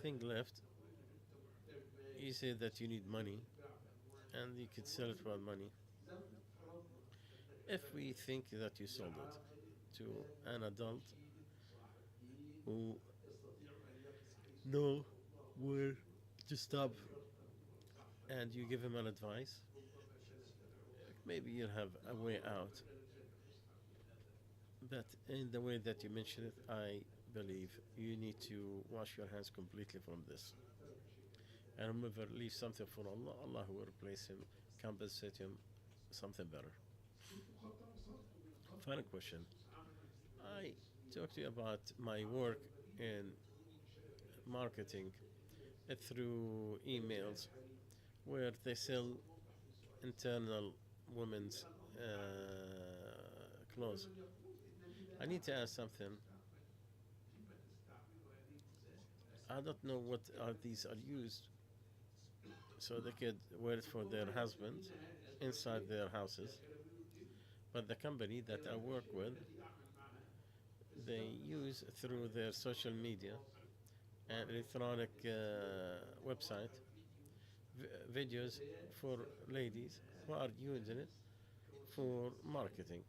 thing left. You say that you need money and you could sell it for money. If we think that you sold it to an adult who know where to stop and you give him an advice, maybe you'll have a way out. But in the way that you mentioned it, I believe you need to wash your hands completely from this. And whoever leaves something for Allah, Allah will replace him, compensate him something better. Final question. I talked to you about my work in marketing through emails where they sell internal women's clothes. I need to ask something. I don't know what are these are used so they could wear it for their husbands inside their houses. But the company that I work with, they use through their social media and electronic website videos for ladies who are using it for marketing.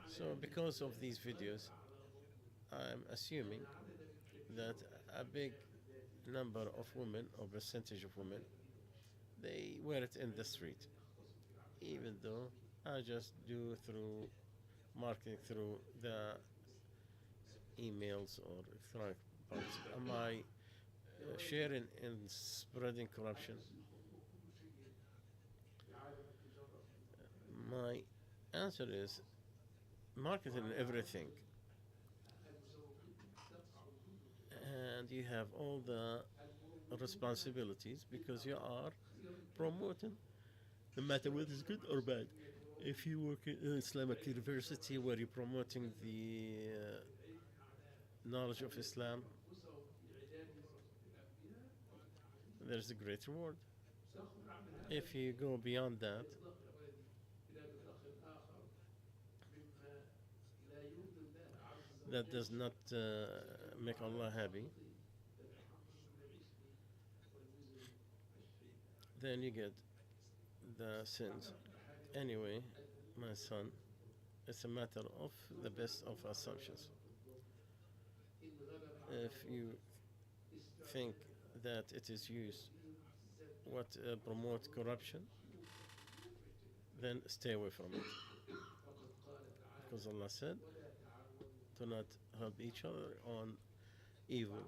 So because of these videos, I'm assuming that a big number of women or percentage of women, they wear it in the street, even though I just do through marketing through the emails or electronic parts. Am I sharing and spreading corruption? My answer is marketing everything, and you have all the responsibilities because you are promoting no matter whether it's good or bad. If you work in an Islamic university where you're promoting the knowledge of Islam, there's a great reward. If you go beyond that, that does not make Allah happy, then you get the sins. Anyway, my son, it's a matter of the best of assumptions. If you think that it is used what promotes corruption, then stay away from it. Because Allah said, do not help each other on evil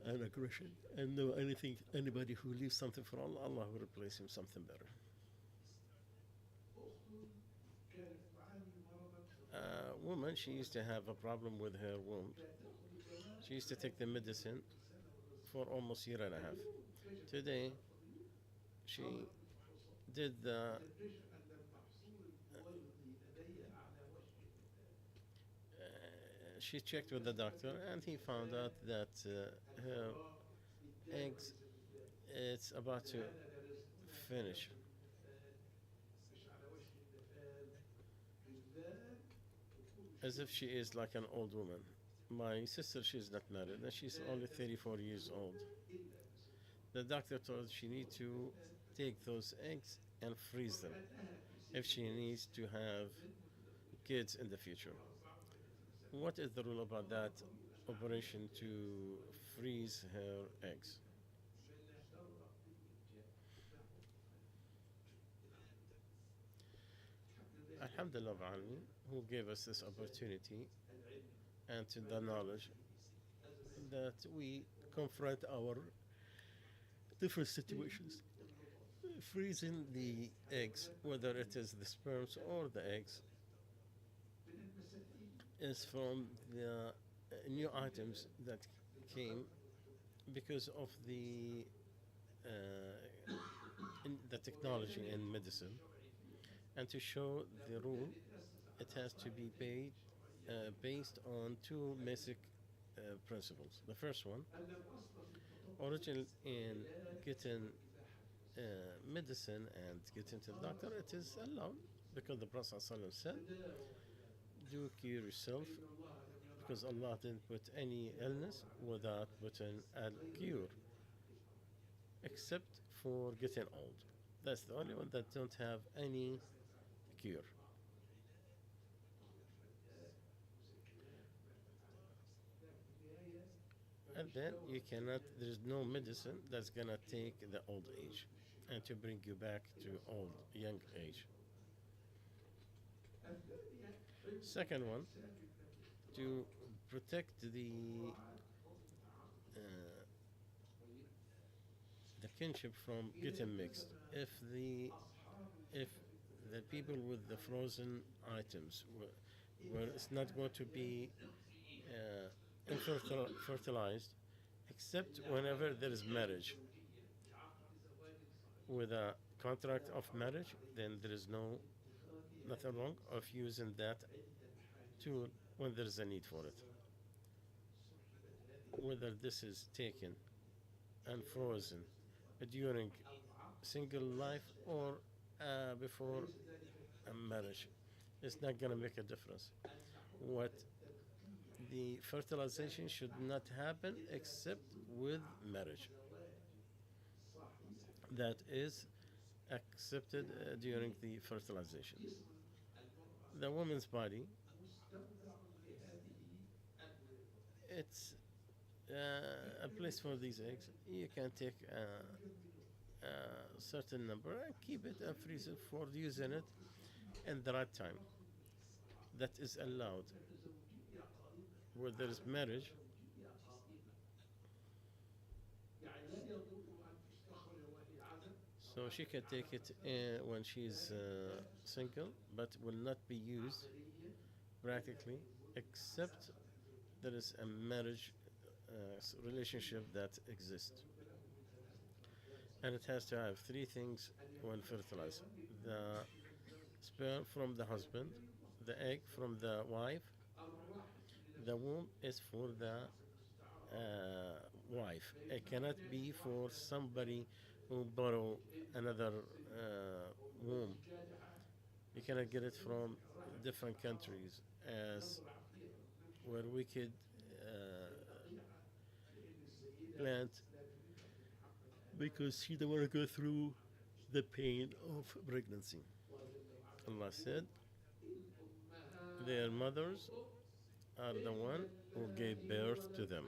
and aggression. And know anything, anybody who leaves something for Allah, Allah will replace him something better. A woman, she used to have a problem with her womb. She used to take the medicine for almost a year and a half. Today, she did the she checked with the doctor and he found out that her eggs it's about to finish. As if she is like an old woman. My sister, she's not married and she's only 34 years old. The doctor told she needs to take those eggs and freeze them if she needs to have kids in the future. What is the rule about that operation to freeze her eggs? Alhamdulillah Alameen, who gave us this opportunity and to the knowledge that we confront our different situations. Freezing the eggs, whether it is the sperms or the eggs, is from the new items that came because of uh, the technology in medicine. And to show the rule, it has to be based on two basic principles. The first one, original in getting medicine and getting to the doctor, it is allowed because the Prophet ﷺ said, do cure yourself because because Allah didn't put any illness without putting a cure, except for getting old. That's the only one that don't have any cure. And then you cannot, there's no medicine that's gonna take the old age and to bring you back to old, young age. Second one, to protect uh, the kinship from getting mixed. If the people with the frozen items where it's not going to be fertilized, except whenever there is marriage. With a contract of marriage, then there is nothing wrong of using that tool when there is a need for it. Whether this is taken and frozen during single life or before a marriage, it's not going to make a difference. What the fertilization should not happen except with marriage. That is accepted during the fertilization. The woman's body, it's a place for these eggs. You can take a certain number and keep it and freeze it for using it in the right time. That is allowed. Where there is marriage, so she can take it when she's single, but will not be used practically, except there is a marriage relationship that exists. And it has to have three things when fertilized: the sperm from the husband, the egg from the wife, the womb is for the wife. It cannot be for somebody who borrow another womb. You cannot get it from different countries as where we could plant because she don't want to go through the pain of pregnancy. Allah said their mothers are the one who gave birth to them.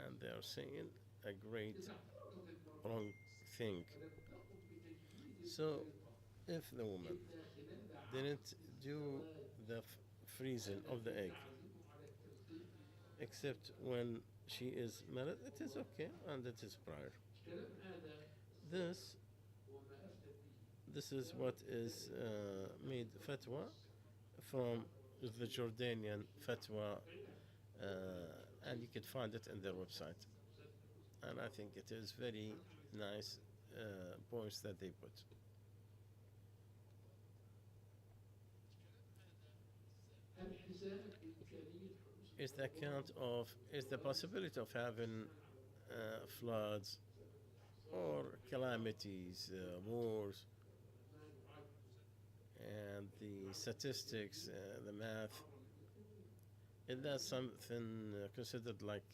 And they are saying a great wrong thing. So if the woman didn't do the freezing of the egg except when she is married, it is okay and it is prior. This this is what is made fatwa from the Jordanian fatwa, and you can find it in their website. And I think it is very nice points that they put. Is the account of is the possibility of having floods or calamities, wars, and the statistics, the math. Is that something considered like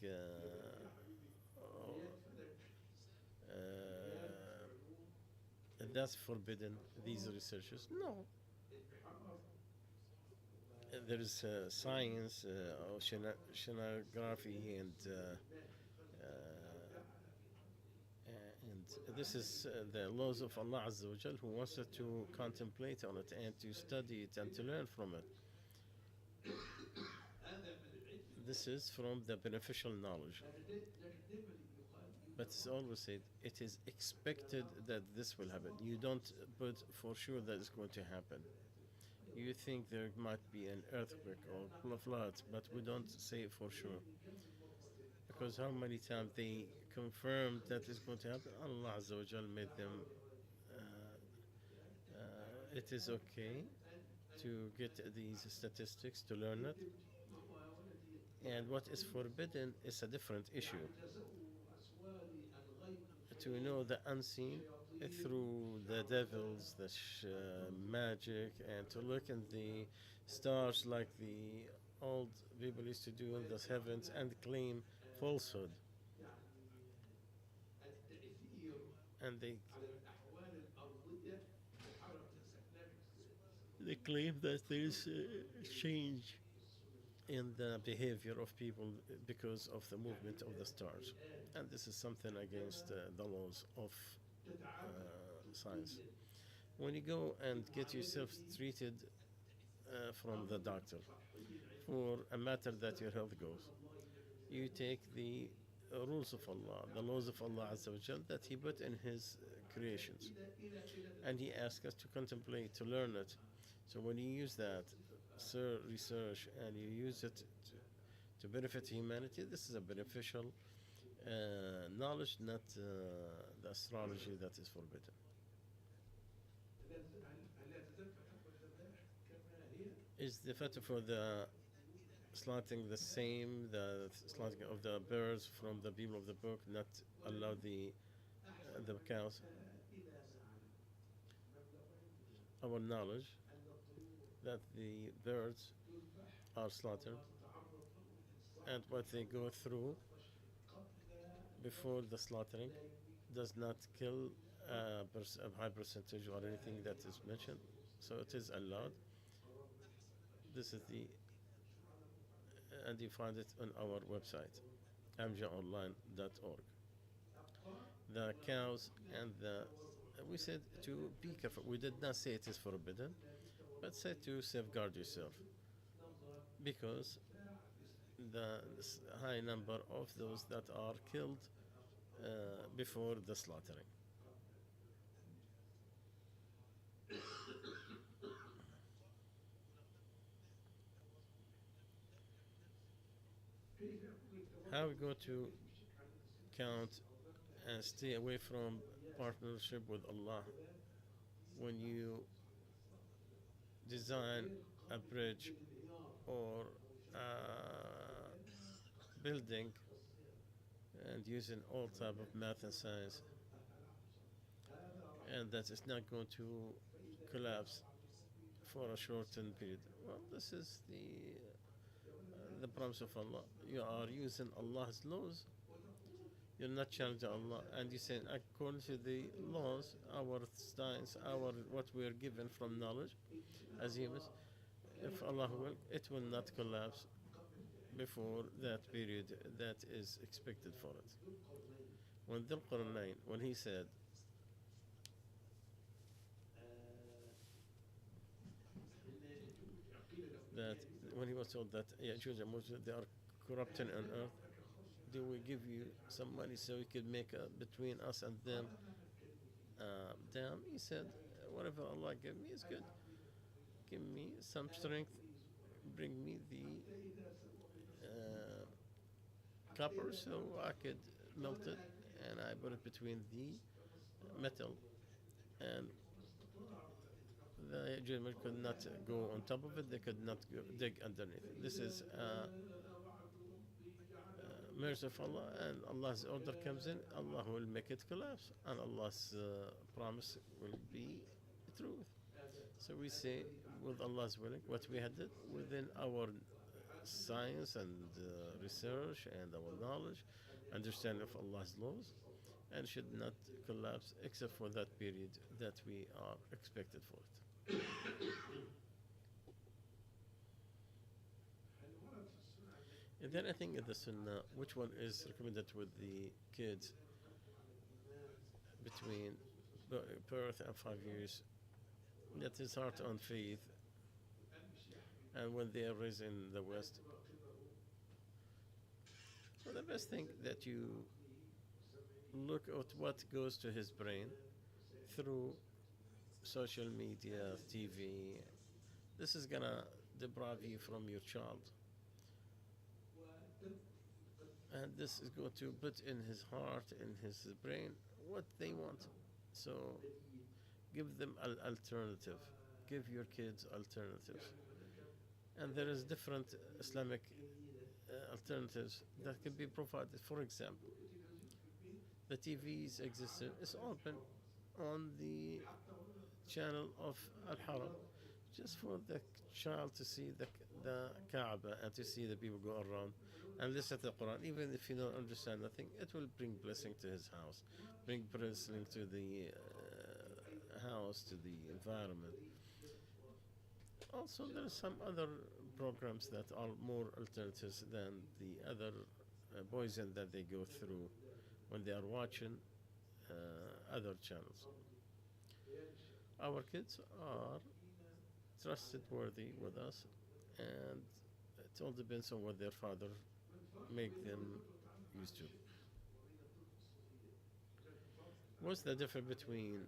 that's forbidden? These researchers? No. There is science, oceanography, and this is the laws of Allah Azza wa Jal, who wants us to contemplate on it and to study it and to learn from it. This is from the beneficial knowledge. But it's always said it is expected that this will happen. You don't put for sure that it's going to happen. You think there might be an earthquake or floods, but we don't say for sure. Because how many times they confirmed that it's going to happen, Allah Azza wa Jal made them. It is okay to get these statistics, to learn it. And what is forbidden is a different issue. To know the unseen through the devils, the magic, and to look in the stars like the old people used to do in the heavens and claim falsehood. And they claim that there's a change in the behavior of people because of the movement of the stars. And this is something against the laws of science. When you go and get yourself treated from the doctor for a matter that your health goes, you take the rules of Allah, the laws of Allah Azza wa Jal that He put in His creations. And He asks us to contemplate, to learn it. So when you use that research and you use it to benefit humanity, this is a beneficial knowledge, not the astrology that is forbidden. Is the fatwa for the slaughtering the same, the slaughtering of the birds from the people of the book, not allow the cows? Our knowledge that the birds are slaughtered and what they go through before the slaughtering does not kill a high percentage or anything that is mentioned, so it is allowed. This is the and you find it on our website amjaonline.org. The cows and the we said to be careful. We did not say it is forbidden, but said to safeguard yourself because the high number of those that are killed before the slaughtering. How we go to count and stay away from partnership with Allah when you design a bridge or a building and using all type of math and science, and that is not going to collapse for a shortened period. Well, this is the promise of Allah. You are using Allah's laws. You're not challenging Allah, and you say according to the laws, our science, our what we are given from knowledge as humans, if Allah will, it will not collapse before that period that is expected for it. When Dhul Qarnayn, when he said that, when he was told that Ya'juj and Ma'juj, they are corrupting on earth, do we give you some money so we could make between us and them dam? He said, whatever Allah give me is good. Give me some strength, bring me the copper so I could melt it, and I put it between the metal, and the German could not go on top of it, they could not dig underneath. This is mercy of Allah, and Allah's order comes in, Allah will make it collapse, and Allah's promise will be truth. So we say, with Allah's willing, what we had did within our science and research and our knowledge, understanding of Allah's laws, and should not collapse except for that period that we are expected for it. Is there anything in the Sunnah, which one is recommended with the kids between birth and 5 years, that is hard on faith, and when they are raised in the West? Well, the best thing that you look at what goes to his brain through social media, TV. This is gonna deprive you from your child, and this is going to put in his heart, in his brain, what they want. So give them an alternative. Give your kids alternatives. And there is different Islamic alternatives that can be provided. For example, the TVs exist, it's open. on the channel of Al Haram, just for the child to see the Kaaba and to see the people go around and listen to the Quran. Even if you don't understand nothing, it will bring blessing to his house, bring blessing to the house, to the environment. Also, there are some other programs that are more alternatives than the other poison that they go through when they are watching other channels. Our kids are trustworthy with us, and it all depends on what their father make them used to. What's the difference between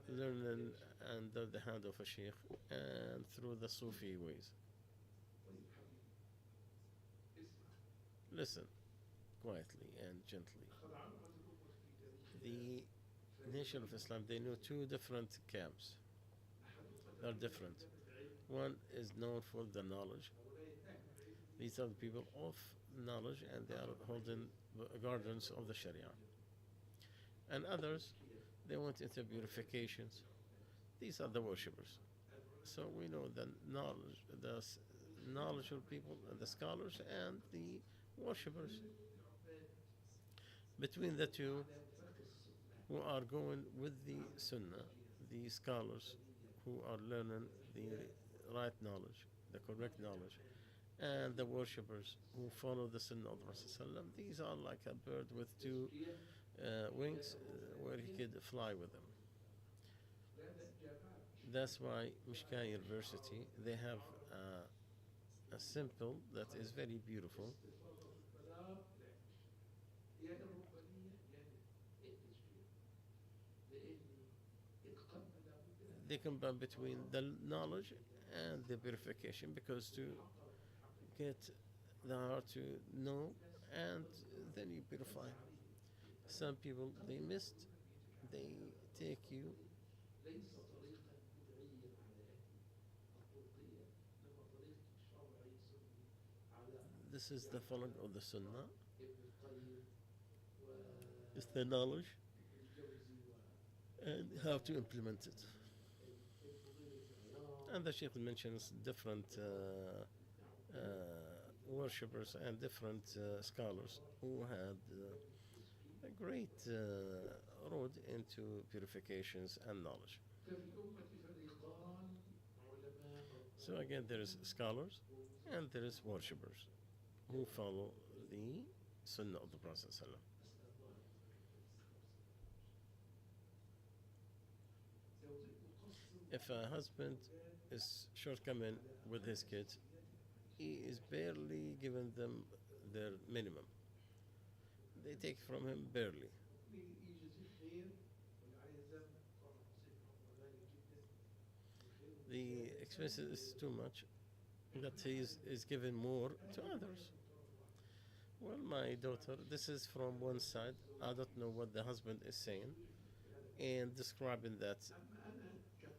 learning under the hand of a sheikh and through the Sufi ways? Listen quietly and gently. The nation of Islam, they know two different camps. They're different. One is known for the knowledge. These are the people of knowledge and they are holding guardians of the Sharia. And others, they went into purifications. These are the worshippers. So we know the knowledgeable people and the scholars and the worshippers. Between the two, who are going with the Sunnah, the scholars who are learning the right knowledge, the correct knowledge, and the worshippers who follow the Sunnah of the Prophet. These are like a bird with two wings where he could fly with them. That's why Mishkah University, they have a symbol that is very beautiful. They combine between the knowledge and the purification because to get the heart to know and then you purify. Some people they missed, they take you. This is the following of the Sunnah. It's the knowledge and how to implement it. And the Sheikh mentions different worshippers and different scholars who had a great road into purifications and knowledge. So again, there is scholars and there is worshippers who follow the Sunnah of the Prophet. If a husband is shortcoming with his kids, he is barely giving them their minimum. They take from him barely. The expenses is too much that he is giving more to others. Well, my daughter, this is from one side. I don't know what the husband is saying and describing that,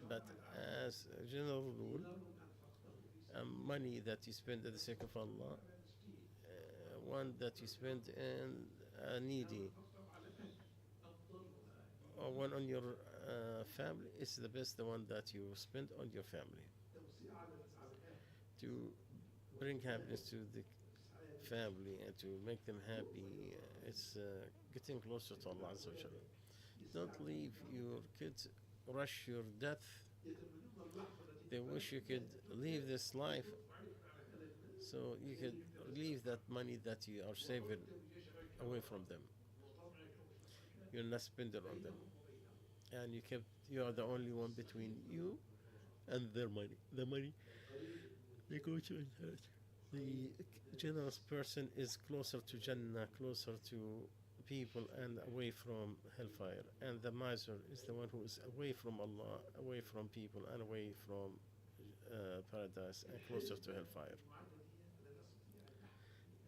but as a general rule, money that you spend at the sake of Allah, one that you spend in a needy, or one on your family, is the best the one that you spend on your family to bring happiness to the family and to make them happy. It's getting closer to Allah Azza wa Jalla. Don't leave your kids rush your death. They wish you could leave this life so you could leave that money that you are saving away from them. You're not spending on them. And you are the only one between you and their money. The money they go to inherit. The generous person is closer to Jannah, closer to people and away from hellfire. And the miser is the one who is away from Allah, away from people, and away from paradise and closer to hellfire.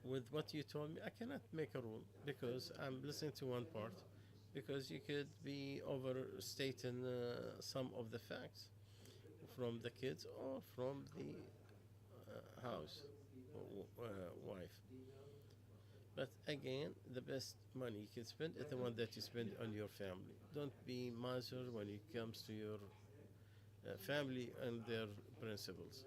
With what you told me, I cannot make a rule because I'm listening to one part. Because you could be overstating some of the facts from the kids or from the house wife. But again, the best money you can spend is the one that you spend on your family. Don't be miser when it comes to your family and their principles.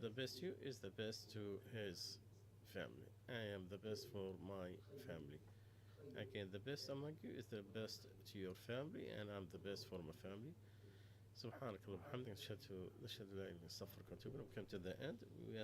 The best you is the best to his family. I am the best for my family. Again, the best among you is the best to your family, and I'm the best for my family. سبحانك اللهم وبحمدك نشهد لا اله الا انت نستغفرك ونتوب اليك. We come to the end. We ask